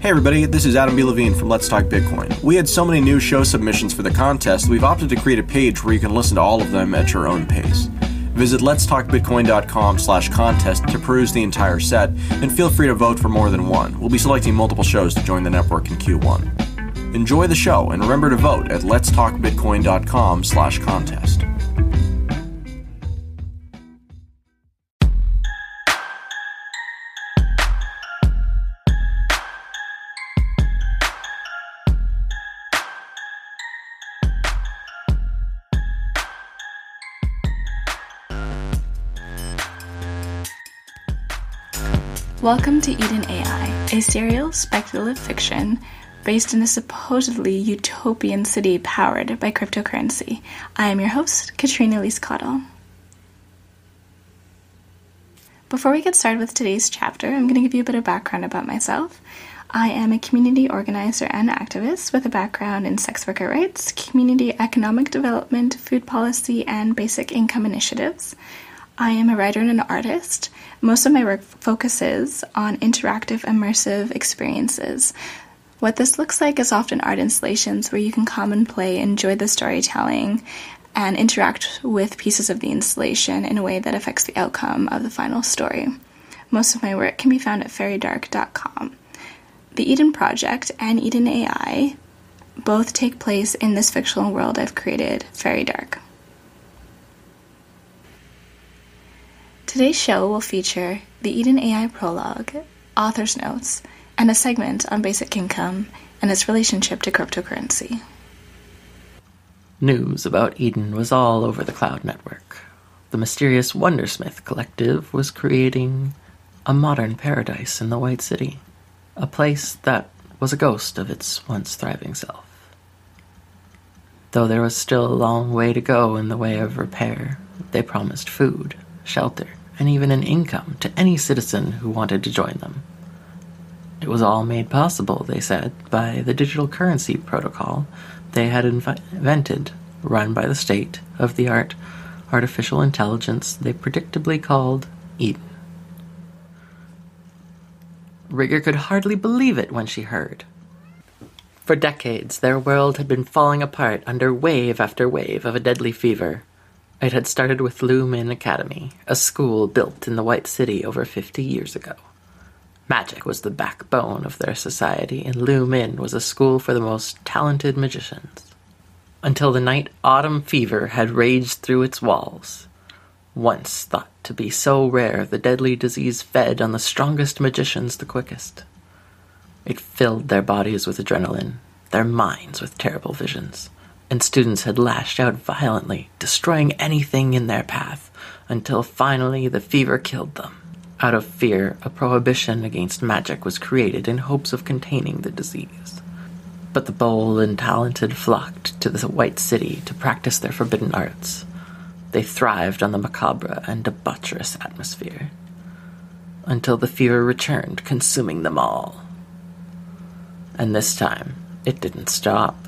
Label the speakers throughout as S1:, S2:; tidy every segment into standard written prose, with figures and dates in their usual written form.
S1: Hey everybody, this is Adam B. Levine from Let's Talk Bitcoin. We had so many new show submissions for the contest, we've opted to create a page where you can listen to all of them at your own pace. Visit letstalkbitcoin.com/contest to peruse the entire set, and feel free to vote for more than one. We'll be selecting multiple shows to join the network in Q1. Enjoy the show, and remember to vote at letstalkbitcoin.com/contest.
S2: Welcome to Edyn AI, a serial speculative fiction based in a supposedly utopian city powered by cryptocurrency. I am your host, Katrina Lees-Cottle. Before we get started with today's chapter, I'm going to give you a bit of background about myself. I am a community organizer and activist with a background in sex worker rights, community economic development, food policy, and basic income initiatives. I am a writer and an artist. Most of my work focuses on interactive, immersive experiences. What this looks like is often art installations where you can come and play, enjoy the storytelling, and interact with pieces of the installation in a way that affects the outcome of the final story. Most of my work can be found at fairydark.com. The Edyn Project and Edyn AI both take place in this fictional world I've created, Fairy Dark. Today's show will feature the Edyn AI Prologue, author's notes, and a segment on basic income and its relationship to cryptocurrency.
S3: News about Edyn was all over the cloud network. The mysterious Wondersmith Collective was creating a modern paradise in the White City, a place that was a ghost of its once thriving self. Though there was still a long way to go in the way of repair, they promised food, shelter, and even an income to any citizen who wanted to join them. It was all made possible, they said, by the digital currency protocol they had invented, run by the state-of-the-art artificial intelligence they predictably called Edyn. Rigger could hardly believe it when she heard. For decades, their world had been falling apart under wave after wave of a deadly fever. It had started with Lu Min Academy, a school built in the White City over 50 years ago. Magic was the backbone of their society, and Lu Min was a school for the most talented magicians. Until the night autumn fever had raged through its walls. Once thought to be so rare, the deadly disease fed on the strongest magicians the quickest. It filled their bodies with adrenaline, their minds with terrible visions. And students had lashed out violently, destroying anything in their path, until finally the fever killed them. Out of fear, a prohibition against magic was created in hopes of containing the disease. But the bold and talented flocked to the White City to practice their forbidden arts. They thrived on the macabre and debaucherous atmosphere, until the fever returned, consuming them all. And this time, it didn't stop.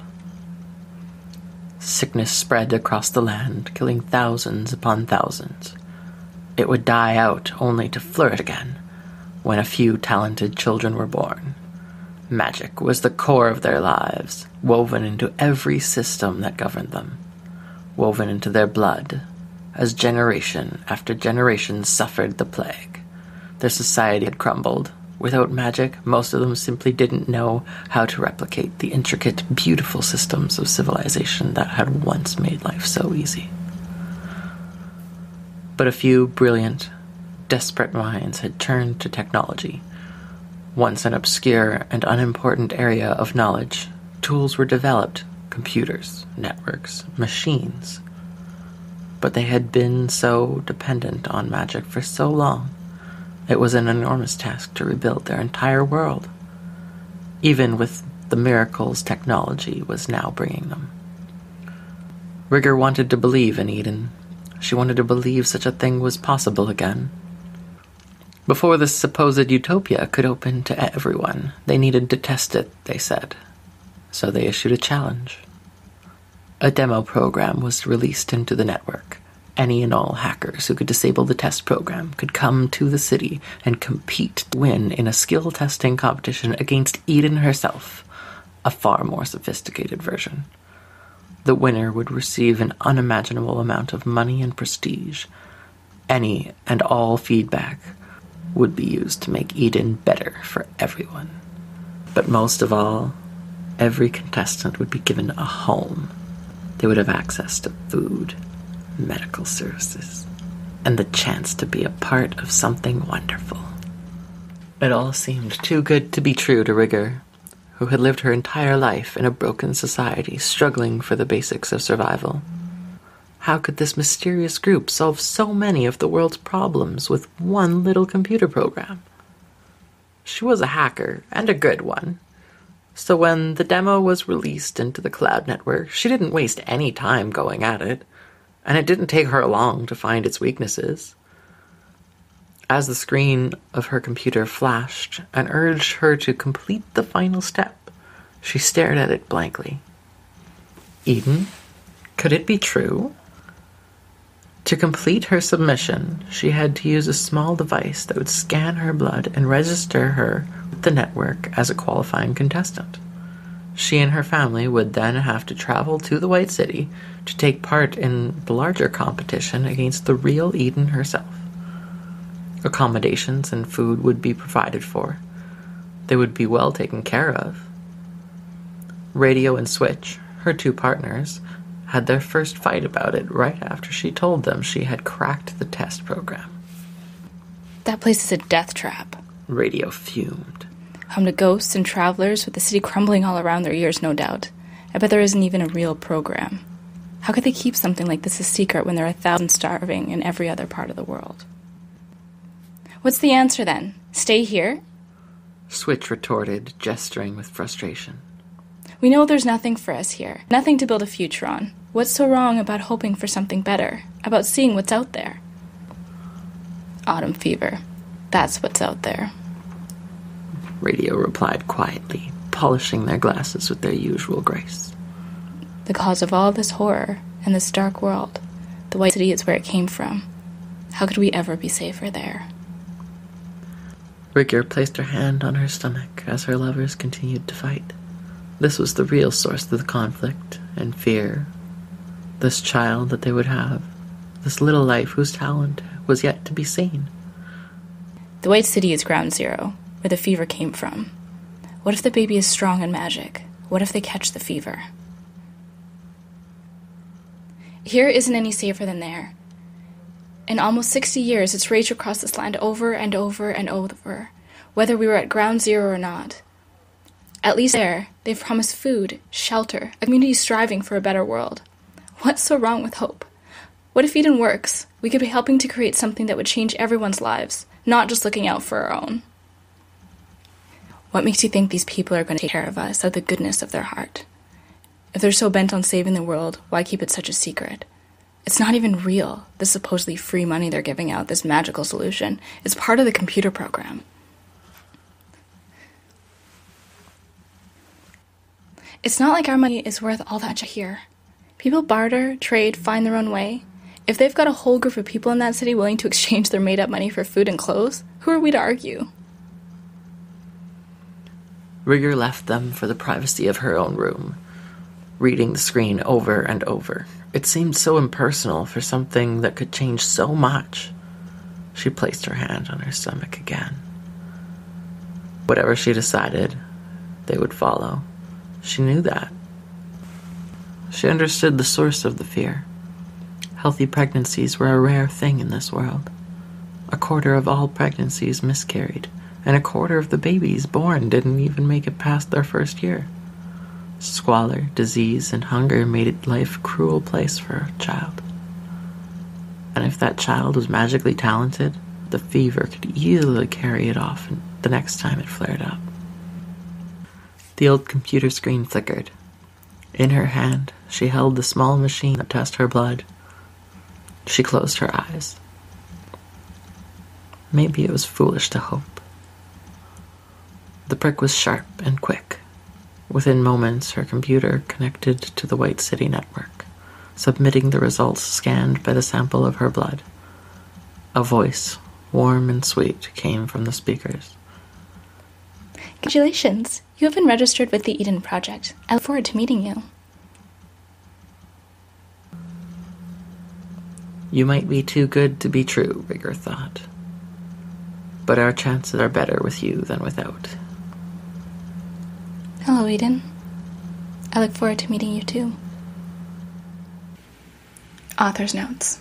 S3: Sickness spread across the land, killing thousands upon thousands. It would die out only to flourish again when a few talented children were born. Magic was the core of their lives, woven into every system that governed them, woven into their blood, as generation after generation suffered the plague. Their society had crumbled. Without magic, most of them simply didn't know how to replicate the intricate, beautiful systems of civilization that had once made life so easy. But a few brilliant, desperate minds had turned to technology. Once an obscure and unimportant area of knowledge, tools were developed, computers, networks, machines. But they had been so dependent on magic for so long. It was an enormous task to rebuild their entire world, even with the miracles technology was now bringing them. Rigger wanted to believe in Edyn. She wanted to believe such a thing was possible again. Before this supposed utopia could open to everyone, they needed to test it, they said. So they issued a challenge. A demo program was released into the network, Any and all hackers who could disable the test program could come to the city and compete to win in a skill testing competition against Edyn herself, a far more sophisticated version. The winner would receive an unimaginable amount of money and prestige. Any and all feedback would be used to make Edyn better for everyone. But most of all, every contestant would be given a home. They would have access to food, medical services, and the chance to be a part of something wonderful. It all seemed too good to be true to Rigger, who had lived her entire life in a broken society, struggling for the basics of survival. How could this mysterious group solve so many of the world's problems with one little computer program? She was a hacker, and a good one. So when the demo was released into the cloud network, she didn't waste any time going at it, and it didn't take her long to find its weaknesses. As the screen of her computer flashed and urged her to complete the final step, she stared at it blankly. Edyn? Could it be true? To complete her submission, she had to use a small device that would scan her blood and register her with the network as a qualifying contestant. She and her family would then have to travel to the White City to take part in the larger competition against the real Edyn herself. Accommodations and food would be provided for. They would be well taken care of. Radio and Switch, her two partners, had their first fight about it right after she told them she had cracked the test program.
S4: That place is a death trap.
S3: Radio fumed.
S4: Home to ghosts and travelers with the city crumbling all around their ears, no doubt. I bet there isn't even a real program. How could they keep something like this a secret when there are 1,000 starving in every other part of the world? What's the answer then? Stay here?
S3: Switch retorted, gesturing with frustration.
S4: We know there's nothing for us here, nothing to build a future on. What's so wrong about hoping for something better, about seeing what's out there? Autumn fever. That's what's out there.
S3: Radio replied quietly, polishing their glasses with their usual grace.
S4: The cause of all this horror and this dark world. The White City is where it came from. How could we ever be safer there?
S3: Rigger placed her hand on her stomach as her lovers continued to fight. This was the real source of the conflict and fear. This child that they would have. This little life whose talent was yet to be seen.
S4: The White City is ground zero, where the fever came from. What if the baby is strong in magic? What if they catch the fever? Here isn't any safer than there. In almost 60 years, it's raged across this land over and over and over, whether we were at ground zero or not. At least there, they've promised food, shelter, a community striving for a better world. What's so wrong with hope? What if Edyn works? We could be helping to create something that would change everyone's lives, not just looking out for our own. What makes you think these people are going to take care of us out of the goodness of their heart? If they're so bent on saving the world, why keep it such a secret? It's not even real, this supposedly free money they're giving out, this magical solution. It's part of the computer program. It's not like our money is worth all that here. People barter, trade, find their own way. If they've got a whole group of people in that city willing to exchange their made-up money for food and clothes, who are we to argue?
S3: Rigger left them for the privacy of her own room, reading the screen over and over. It seemed so impersonal for something that could change so much. She placed her hand on her stomach again. Whatever she decided, they would follow. She knew that. She understood the source of the fear. Healthy pregnancies were a rare thing in this world. 1/4 of all pregnancies miscarried, and 1/4 of the babies born didn't even make it past their first year. Squalor, disease, and hunger made life a cruel place for a child. And if that child was magically talented, the fever could easily carry it off the next time it flared up. The old computer screen flickered. In her hand, she held the small machine that tested her blood. She closed her eyes. Maybe it was foolish to hope. The prick was sharp and quick. Within moments, her computer connected to the White City network. submitting the results scanned by the sample of her blood. A voice, warm and sweet, came from the speakers.
S4: Congratulations! You have been registered with the Edyn Project. I look forward to meeting you.
S3: You might be too good to be true, Rigger thought. But our chances are better with you than without.
S4: Hello, Edyn. I look forward to meeting you too.
S2: Author's notes.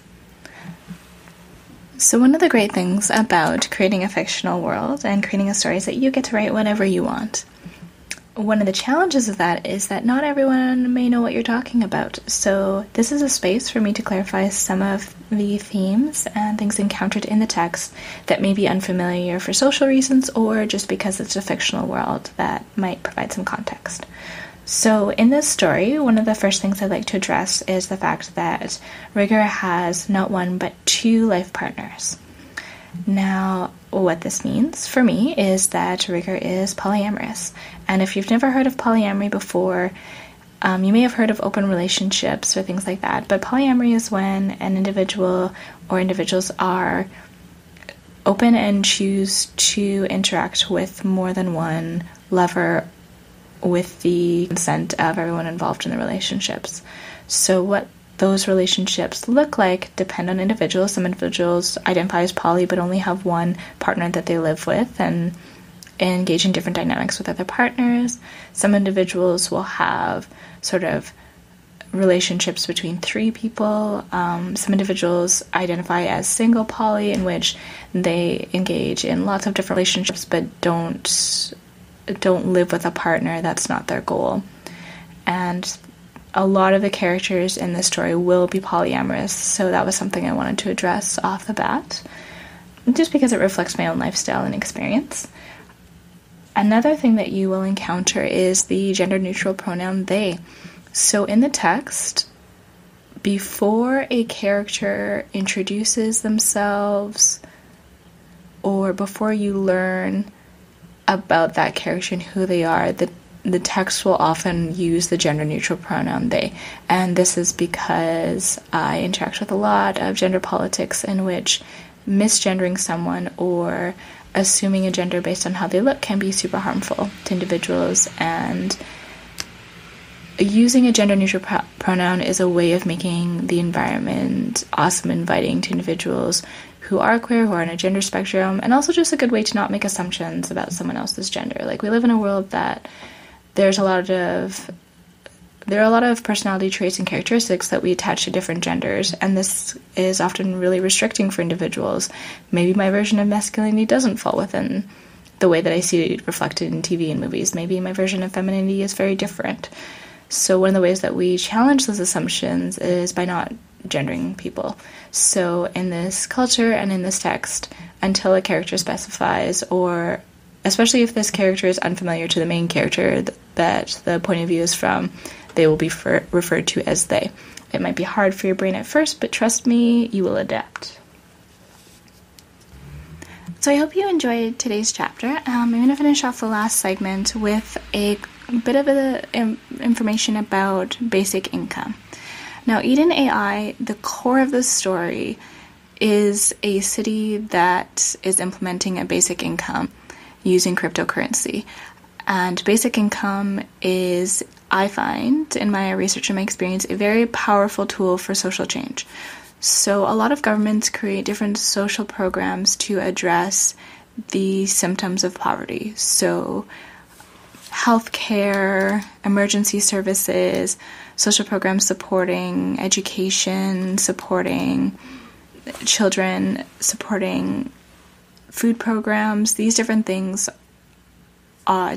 S2: So one of the great things about creating a fictional world and creating a story is that you get to write whatever you want. One of the challenges of that is that not everyone may know what you're talking about. So this is a space for me to clarify some of the themes and things encountered in the text that may be unfamiliar for social reasons or just because it's a fictional world that might provide some context. So in this story, one of the first things I'd like to address is the fact that Rigger has not one but two life partners. Now, what this means for me is that Rigger is polyamorous. And if you've never heard of polyamory before, you may have heard of open relationships or things like that. But polyamory is when an individual or individuals are open and choose to interact with more than one lover with the consent of everyone involved in the relationships. So what those relationships look like depend on individuals. Some individuals identify as poly but only have one partner that they live with and engage in different dynamics with other partners. Some individuals will have sort of relationships between three people. Some individuals identify as single poly, in which they engage in lots of different relationships but don't live with a partner. That's not their goal. And a lot of the characters in this story will be polyamorous, so that was something I wanted to address off the bat, just because it reflects my own lifestyle and experience. Another thing that you will encounter is the gender-neutral pronoun they. So in the text, before a character introduces themselves, or before you learn about that character and who they are, the text will often use the gender-neutral pronoun they. And this is because I interact with a lot of gender politics in which misgendering someone or assuming a gender based on how they look can be super harmful to individuals. And using a gender-neutral pronoun is a way of making the environment awesome, inviting to individuals who are queer, who are on a gender spectrum, and also just a good way to not make assumptions about someone else's gender. Like, we live in a world that there are a lot of personality traits and characteristics that we attach to different genders, and this is often really restricting for individuals. Maybe my version of masculinity doesn't fall within the way that I see it reflected in TV and movies. Maybe my version of femininity is very different. So one of the ways that we challenge those assumptions is by not gendering people. So in this culture and in this text, until a character specifies, or especially if this character is unfamiliar to the main character that the point of view is from, they will be referred to as they. It might be hard for your brain at first, but trust me, you will adapt. So I hope you enjoyed today's chapter. I'm going to finish off the last segment with a bit of information about basic income. Now, Edyn AI, the core of the story, is a city that is implementing a basic income using cryptocurrency. And basic income is, I find, in my research and my experience, a very powerful tool for social change. So a lot of governments create different social programs to address the symptoms of poverty. So healthcare, emergency services, social programs supporting education, supporting children, supporting food programs. These different things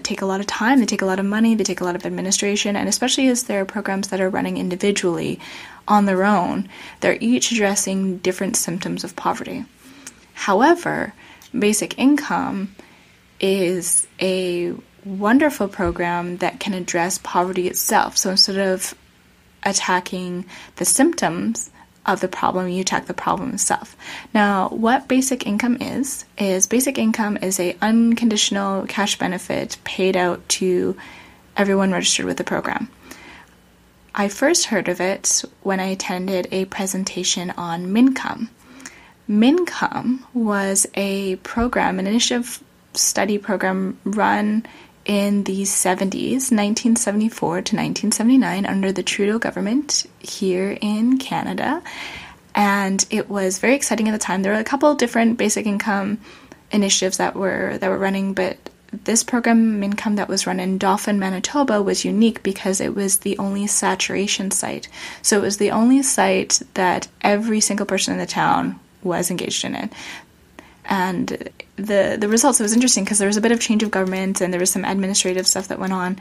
S2: take a lot of time, they take a lot of money, they take a lot of administration, and especially as there are programs that are running individually on their own, they're each addressing different symptoms of poverty. However, basic income is a wonderful program that can address poverty itself. So instead of attacking the symptoms of the problem, you attack the problem itself. Now, what basic income is basic income is a unconditional cash benefit paid out to everyone registered with the program. I first heard of it when I attended a presentation on MINCOME. MINCOME was a program, an initiative study program run in the 70s, 1974 to 1979, under the Trudeau government here in Canada. And it was very exciting at the time. There were a couple different basic income initiatives that were running, but this program, MINCOME, that was run in Dauphin, Manitoba, was unique because it was the only saturation site. So it was the only site that every single person in the town was engaged in it. And the results, it was interesting because there was a bit of change of government and there was some administrative stuff that went on.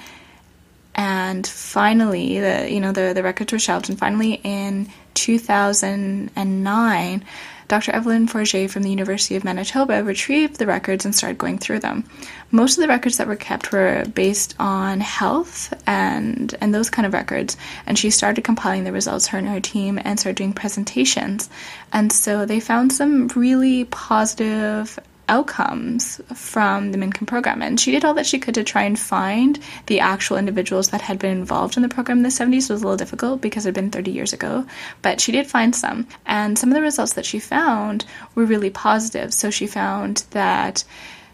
S2: And finally, the records were shelved. And finally, in 2009, Dr. Evelyn Forget from the University of Manitoba retrieved the records and started going through them. Most of the records that were kept were based on health and those kind of records. And she started compiling the results, her and her team, and started doing presentations. And so they found some really positive outcomes from the MINCOME program. And she did all that she could to try and find the actual individuals that had been involved in the program in the 70s. It was a little difficult because it had been 30 years ago, but she did find some. And some of the results that she found were really positive. So she found that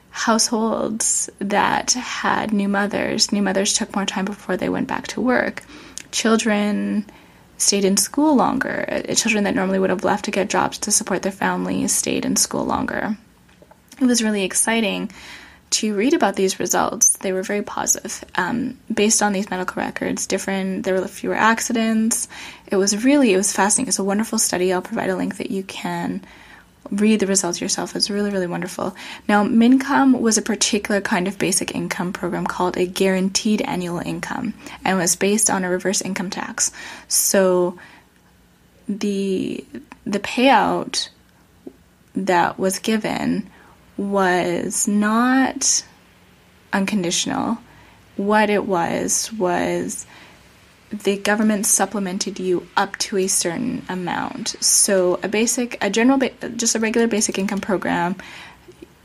S2: households that had new mothers took more time before they went back to work. Children stayed in school longer. Children that normally would have left to get jobs to support their families stayed in school longer. It was really exciting to read about these results. They were very positive. Based on these medical records, there were fewer accidents. It was fascinating. It's a wonderful study. I'll provide a link that you can read the results yourself. It's really, really wonderful. Now, MINCOME was a particular kind of basic income program called a guaranteed annual income, and was based on a reverse income tax. So the payout that was given was not unconditional. What it was the government supplemented you up to a certain amount. So a regular basic income program,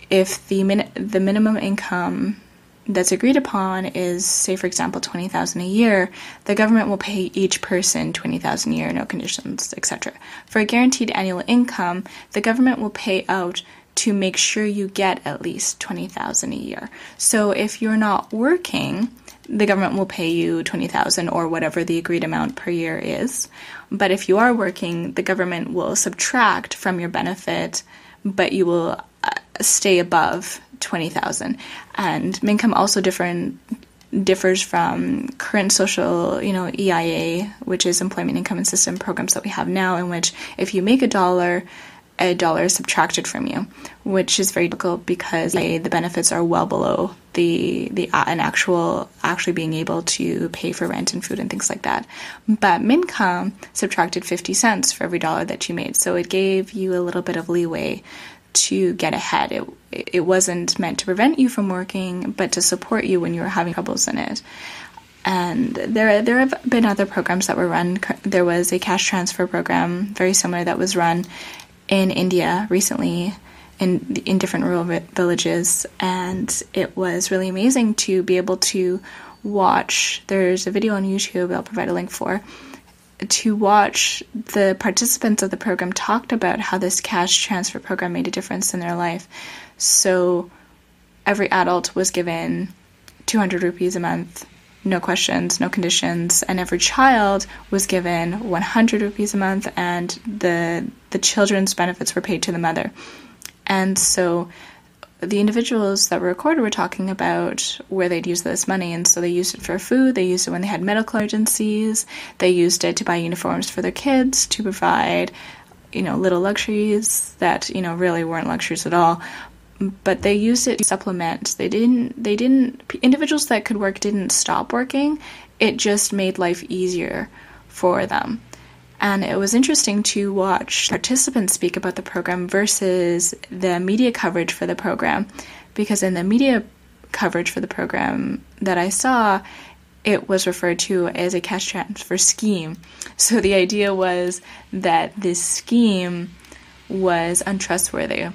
S2: if the minimum income that's agreed upon is, say, for example, $20,000 a year, the government will pay each person $20,000 a year, no conditions, etc. For a guaranteed annual income, the government will pay out to make sure you get at least $20,000 a year. So if you're not working, the government will pay you $20,000 or whatever the agreed amount per year is. But if you are working, the government will subtract from your benefit, but you will stay above $20,000. And MINCOME also differs from current social, EIA, which is Employment Income and System programs that we have now, in which if you make $1 is subtracted from you, which is very difficult because the benefits are well below actually being able to pay for rent and food and things like that. But MINCOME subtracted 50 cents for every dollar that you made, so it gave you a little bit of leeway to get ahead. It wasn't meant to prevent you from working, but to support you when you were having troubles in it. And there have been other programs that were run. There was a cash transfer program, very similar, that was run in India recently in different rural villages, and it was really amazing to be able to watch. There's a video on YouTube I'll provide a link for, to watch the participants of the program talked about how this cash transfer program made a difference in their life. So every adult was given 200 rupees a month, no questions, no conditions, and every child was given 100 rupees a month, and the children's benefits were paid to the mother. And so the individuals that were recorded were talking about where they'd use this money, and so they used it for food, they used it when they had medical emergencies, they used it to buy uniforms for their kids, to provide, little luxuries that, really weren't luxuries at all. But they used it to supplement. Individuals that could work didn't stop working. It just made life easier for them. And it was interesting to watch participants speak about the program versus the media coverage for the program, because in the media coverage for the program that I saw, it was referred to as a cash transfer scheme. So the idea was that this scheme was untrustworthy,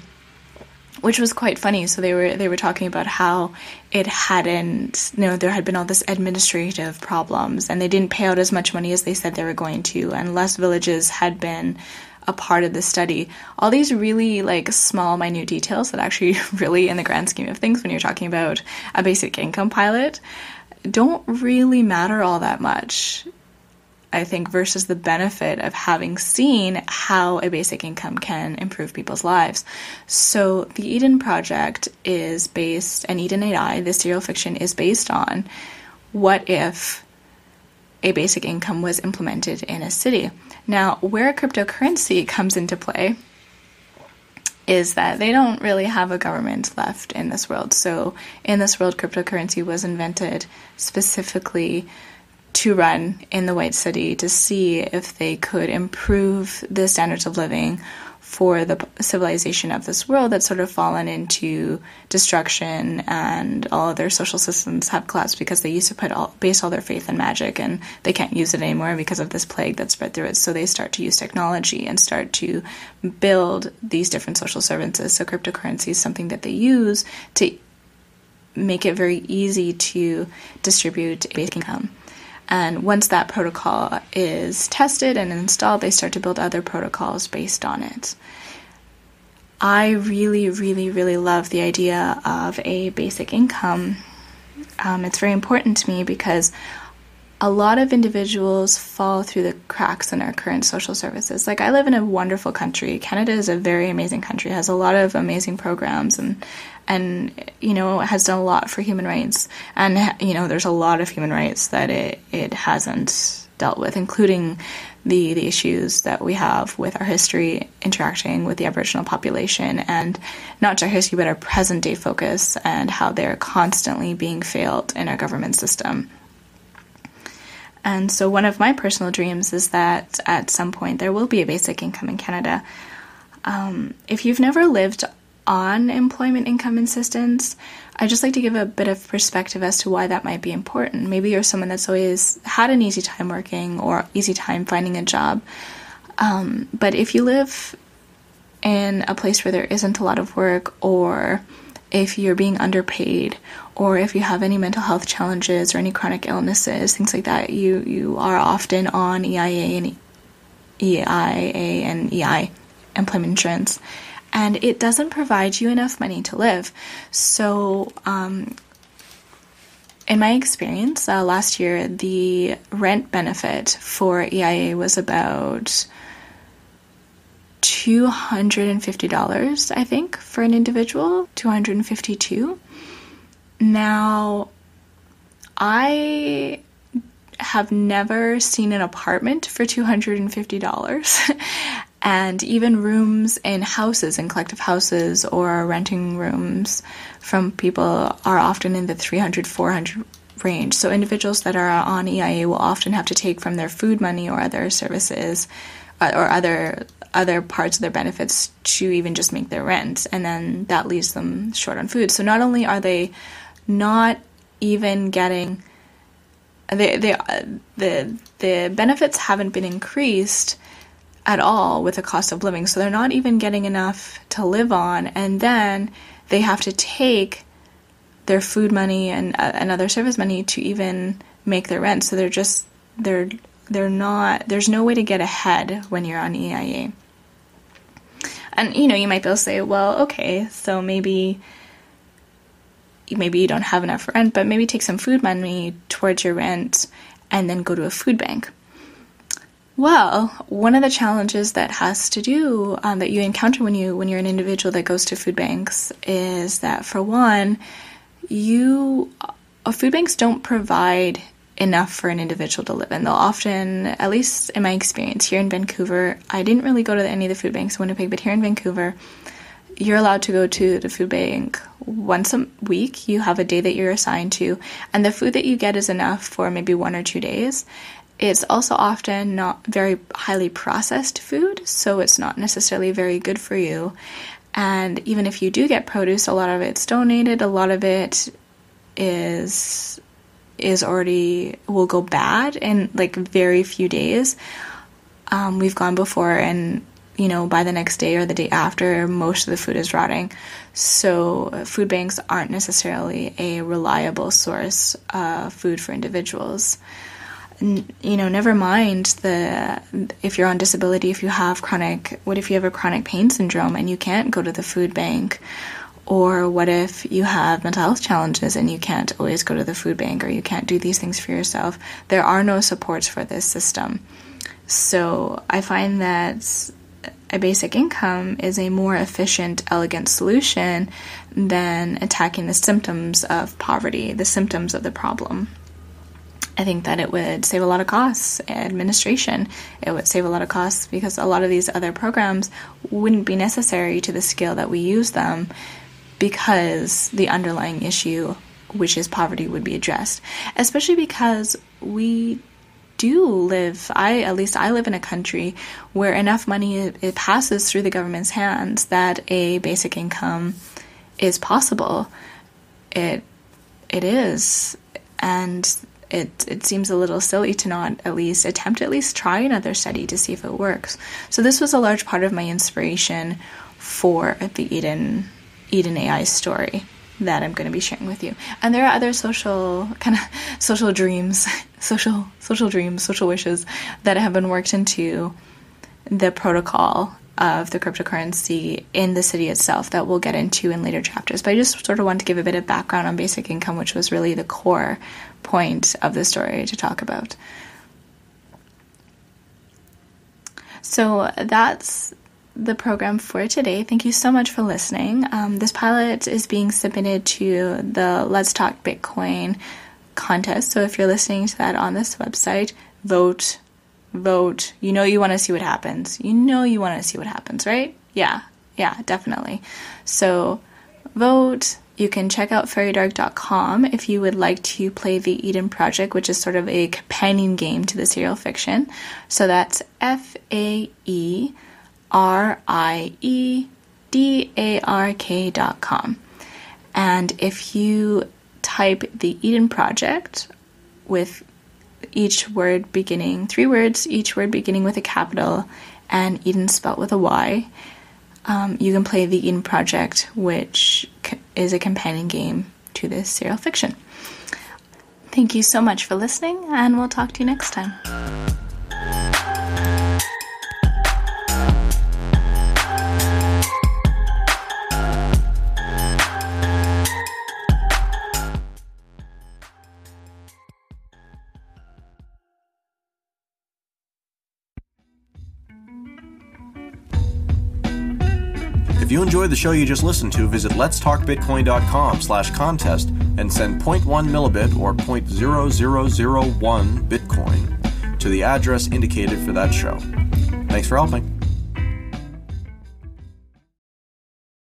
S2: which was quite funny. So they were talking about how it hadn't, there had been all this administrative problems, and they didn't pay out as much money as they said they were going to, and less villages had been a part of the study. All these really like small, minute details that actually really, in the grand scheme of things, when you're talking about a basic income pilot, don't really matter all that much, I think, versus the benefit of having seen how a basic income can improve people's lives. So the Edyn project is based, and Edyn AI, this serial fiction, is based on what if a basic income was implemented in a city. Now, where cryptocurrency comes into play is that they don't really have a government left in this world. So in this world, cryptocurrency was invented specifically to run in the White City to see if they could improve the standards of living for the civilization of this world that's sort of fallen into destruction, and all of their social systems have collapsed because they used to base all their faith in magic, and they can't use it anymore because of this plague that spread through it. So they start to use technology and start to build these different social services. So cryptocurrency is something that they use to make it very easy to distribute basic income. And once that protocol is tested and installed, they start to build other protocols based on it. I really, really, really love the idea of a basic income. It's very important to me because a lot of individuals fall through the cracks in our current social services. Like, I live in a wonderful country. Canada is a very amazing country. It has a lot of amazing programs and has done a lot for human rights. And, there's a lot of human rights that it hasn't dealt with, including the issues that we have with our history interacting with the Aboriginal population, and not just our history, but our present day focus and how they're constantly being failed in our government system. And so one of my personal dreams is that at some point there will be a basic income in Canada. If you've never lived on employment income assistance, I'd just like to give a bit of perspective as to why that might be important. Maybe you're someone that's always had an easy time working or easy time finding a job. But if you live in a place where there isn't a lot of work, or if you're being underpaid, or if you have any mental health challenges or any chronic illnesses, things like that, you are often on EIA and EI, employment insurance, and it doesn't provide you enough money to live. So in my experience, last year, the rent benefit for EIA was about $250, I think, for an individual, $252. Now, I have never seen an apartment for $250, and even rooms in houses, in collective houses, or renting rooms from people are often in the $300, $400 range. So individuals that are on EIA will often have to take from their food money or other services or other parts of their benefits to even just make their rent, and then that leaves them short on food. So not only are they not even getting the benefits haven't been increased at all with the cost of living, so they're not even getting enough to live on, and then they have to take their food money and other service money to even make their rent. So they're not, there's no way to get ahead when you're on EIA. And you might be able to say, well, okay, so maybe you don't have enough rent, but maybe take some food money towards your rent and then go to a food bank. Well, one of the challenges that has to do that you encounter when you're an individual that goes to food banks is that, for one, food banks don't provide enough for an individual to live in. They'll often, at least in my experience here in Vancouver, I didn't really go to any of the food banks in Winnipeg, but here in Vancouver, you're allowed to go to the food bank once a week. You have a day that you're assigned to, and the food that you get is enough for maybe 1 or 2 days. It's also often not very highly processed food, so it's not necessarily very good for you. And even if you do get produce, a lot of it's donated, a lot of it will go bad in like very few days. We've gone before and by the next day or the day after, most of the food is rotting. So food banks aren't necessarily a reliable source of food for individuals. Never mind if you're on disability, if you have a chronic pain syndrome and you can't go to the food bank, or what if you have mental health challenges and you can't always go to the food bank, or you can't do these things for yourself. There are no supports for this system. So I find that a basic income is a more efficient, elegant solution than attacking the symptoms of poverty, the symptoms of the problem. I think that it would save a lot of costs, administration. It would save a lot of costs because a lot of these other programs wouldn't be necessary to the scale that we use them, because the underlying issue, which is poverty, would be addressed. Especially because we do live, I live in a country where enough money it passes through the government's hands that a basic income is possible. It is, and it seems a little silly to not at least try another study to see if it works. So this was a large part of my inspiration for the Edyn AI story that I'm going to be sharing with you. And there are other social dreams, social wishes that have been worked into the protocol of the cryptocurrency in the city itself that we'll get into in later chapters. But I just sort of want to give a bit of background on basic income, which was really the core point of the story to talk about. So that's the program for today. Thank you so much for listening. This pilot is being submitted to the Let's Talk Bitcoin contest. So if you're listening to that on this website, vote. You want to see what happens. You want to see what happens, right? Yeah, definitely. So vote. You can check out fairydark.com if you would like to play the Edyn Project, which is sort of a companion game to the serial fiction. So that's FAERIEDARK.com. And if you type the Edyn Project with each word beginning, 3 words, each word beginning with a capital, and Edyn spelled with a Y, you can play the Edyn Project, which is a companion game to this serial fiction. Thank you so much for listening, and we'll talk to you next time.
S1: If you enjoyed the show you just listened to, visit letstalkbitcoin.com/contest and send 0.1 millibit or 0.0001 Bitcoin to the address indicated for that show. Thanks for helping.